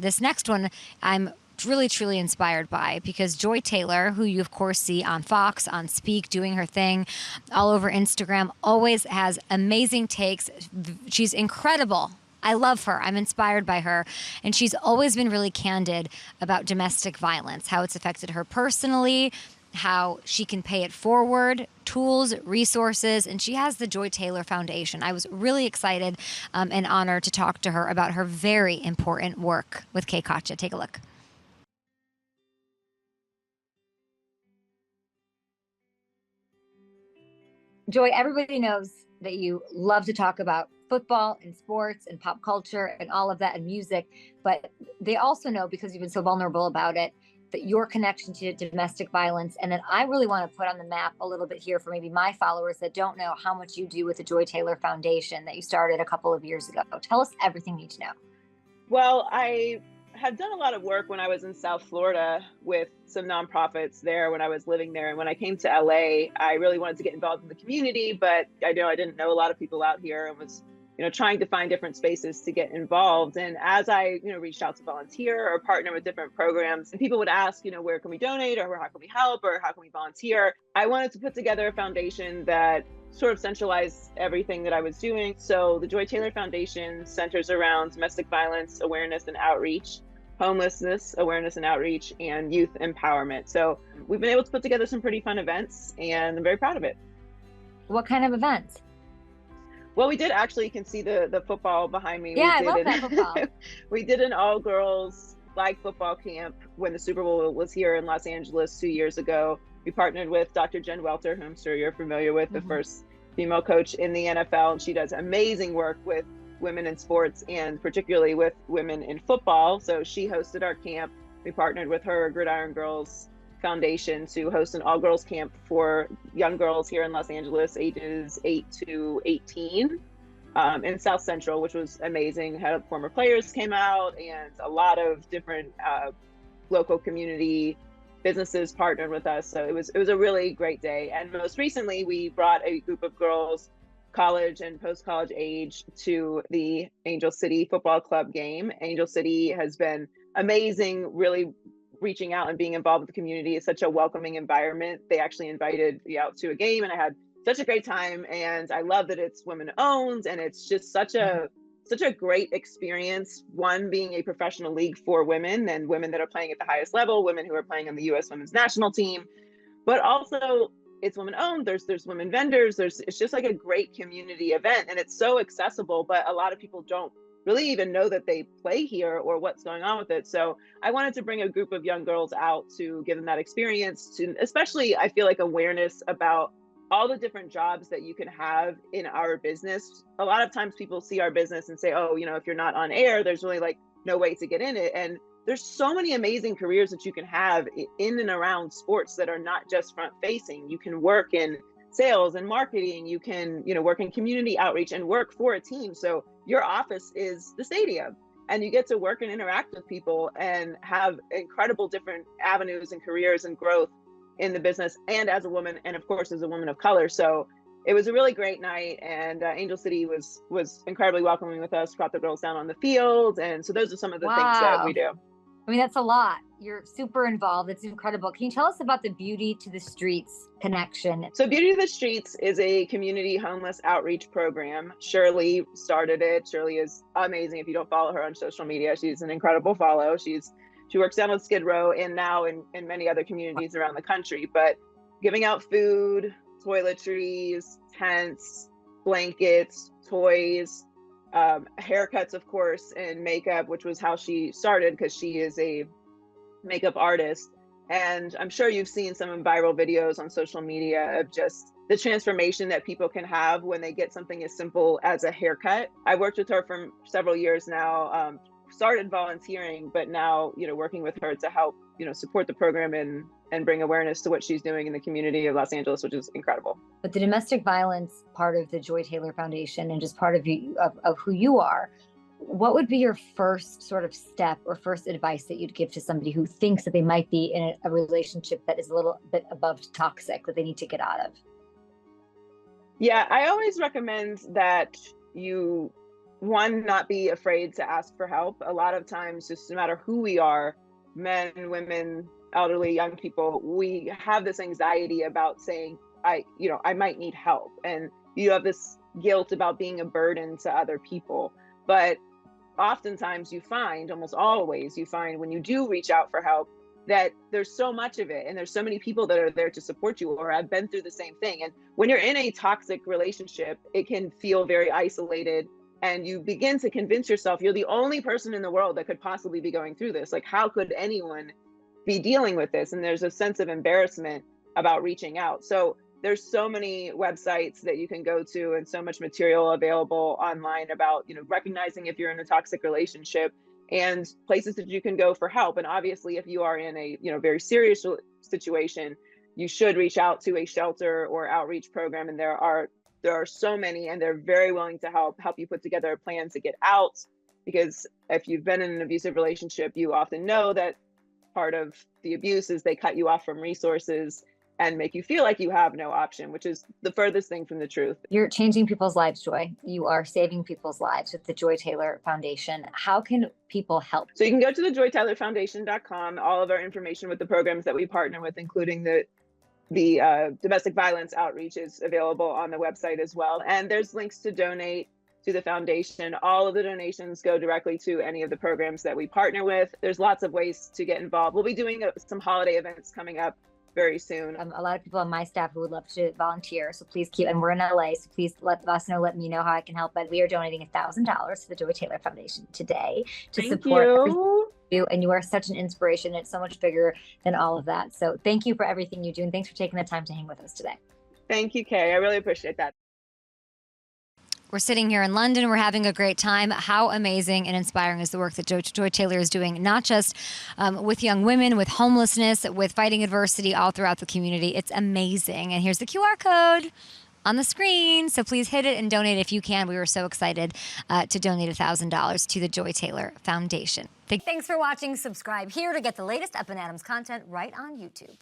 this next one, I'm really, truly inspired by, because Joy Taylor, who you of course see on Fox, on Speak, doing her thing all over Instagram, always has amazing takes. She's incredible. I love her. I'm inspired by her. And she's always been really candid about domestic violence, how it's affected her personally, how she can pay it forward, tools, resources, and she has the Joy Taylor Foundation. I was really excited and honored to talk to her about her very important work with Kay Katcha. Take a look. Joy, everybody knows that you love to talk about football and sports and pop culture and all of that and music, but they also know, because you've been so vulnerable about it, that your connection to domestic violence. And then I really want to put on the map a little bit here for maybe my followers that don't know how much you do with the Joy Taylor Foundation that you started a couple of years ago. Tell us everything you need to know. Well, I had done a lot of work when I was in South Florida with some nonprofits there when I was living there. And when I came to LA, I really wanted to get involved in the community, but I didn't know a lot of people out here, and was, trying to find different spaces to get involved. And as I, reached out to volunteer or partner with different programs, and people would ask, where can we donate, or how can we help, or how can we volunteer? I wanted to put together a foundation that sort of centralized everything that I was doing. So the Joy Taylor Foundation centers around domestic violence awareness and outreach, homelessness awareness and outreach, and youth empowerment. So we've been able to put together some pretty fun events, and I'm very proud of it. What kind of events? Well, we did actually, you can see the football behind me. Yeah, I love that football. We did an all-girls flag football camp when the Super Bowl was here in Los Angeles 2 years ago. We partnered with Dr. Jen Welter, who I'm sure you're familiar with, the first female coach in the NFL. And she does amazing work with women in sports, and particularly with women in football. So she hosted our camp. We partnered with her Gridiron Girls Foundation to host an all-girls camp for young girls here in Los Angeles, ages 8 to 18, in South Central, which was amazing. Had former players came out, and a lot of different local community businesses partnered with us. So it was a really great day. And most recently, we brought a group of girls, college and post-college age, to the Angel City Football Club game. Angel City has been amazing, really reaching out and being involved with the community. It's such a welcoming environment. They actually invited me out to a game, and I had such a great time. And I love that it's women owned, and it's just such a great experience. One, being a professional league for women, and women that are playing at the highest level, women who are playing on the U.S. women's national team, but also it's women owned. There's women vendors. It's just like a great community event, and it's so accessible, but a lot of people don't really even know that they play here or what's going on with it. So I wanted to bring a group of young girls out to give them that experience, to especially, I feel like, awareness about all the different jobs that you can have in our business. A lot of times people see our business and say, oh, if you're not on air, there's really like no way to get in it. And there's so many amazing careers that you can have in and around sports that are not just front facing. You can work in sales and marketing. You can, work in community outreach and work for a team. So your office is the stadium, and you get to work and interact with people and have incredible different avenues and careers and growth in the business, and as a woman, and of course as a woman of color. So it was a really great night, and Angel City was incredibly welcoming with us, brought the girls down on the field. And so those are some of the things that we do. I mean, that's a lot. You're super involved. It's incredible. Can you tell us about the Beauty to the Streets connection? So Beauty to the Streets is a community homeless outreach program. Shirley started it. Shirley is amazing. If you don't follow her on social media, she's an incredible follow. She works down on Skid Row, and now in many other communities around the country, but giving out food, toiletries, tents, blankets, toys, haircuts, of course, and makeup, which was how she started, because she is a makeup artist. And I'm sure you've seen some viral videos on social media of just the transformation that people can have when they get something as simple as a haircut. I worked with her for several years now, started volunteering, but now, working with her to help, support the program and bring awareness to what she's doing in the community of Los Angeles, which is incredible. But the domestic violence part of the Joy Taylor Foundation, and just part of who you are, what would be your first sort of step or first advice that you'd give to somebody who thinks that they might be in a relationship that is a little bit above toxic, that they need to get out of? Yeah, I always recommend that you one, not be afraid to ask for help. A lot of times, just no matter who we are, men, women, elderly, young people, we have this anxiety about saying, I might need help. And you have this guilt about being a burden to other people. But oftentimes almost always you find when you do reach out for help, that there's so much of it and there's so many people that are there to support you or have been through the same thing. And when you're in a toxic relationship, it can feel very isolated, and you begin to convince yourself you're the only person in the world that could possibly be going through this. Like, how could anyone be dealing with this? And there's a sense of embarrassment about reaching out. So there's so many websites that you can go to and so much material available online about, recognizing if you're in a toxic relationship, and places that you can go for help. And obviously, if you are in a, very serious situation, you should reach out to a shelter or outreach program. And there are so many, and they're very willing to help you put together a plan to get out. Because if you've been in an abusive relationship, you often know that part of the abuse is they cut you off from resources and make you feel like you have no option, which is the furthest thing from the truth. You're changing people's lives, Joy. You are saving people's lives with the Joy Taylor Foundation. How can people help? So you can go to the joytaylorfoundation.com. All of our information with the programs that we partner with, including the domestic violence outreach, is available on the website as well. And there's links to donate to the foundation. All of the donations go directly to any of the programs that we partner with. There's lots of ways to get involved. We'll be doing some holiday events coming up very soon. A lot of people on my staff who would love to volunteer. So please and we're in LA, so please let me know how I can help. But we are donating $1,000 to the Joy Taylor Foundation today to support you. And you are such an inspiration. It's so much bigger than all of that. So thank you for everything you do. And thanks for taking the time to hang with us today. Thank you, Kay. I really appreciate that. We're sitting here in London. We're having a great time. How amazing and inspiring is the work that Joy Taylor is doing, not just with young women, with homelessness, with fighting adversity all throughout the community. It's amazing. And here's the QR code on the screen. So please hit it and donate if you can. We were so excited to donate $1,000 to the Joy Taylor Foundation. Thanks for watching. Subscribe here to get the latest Up and Adams content right on YouTube.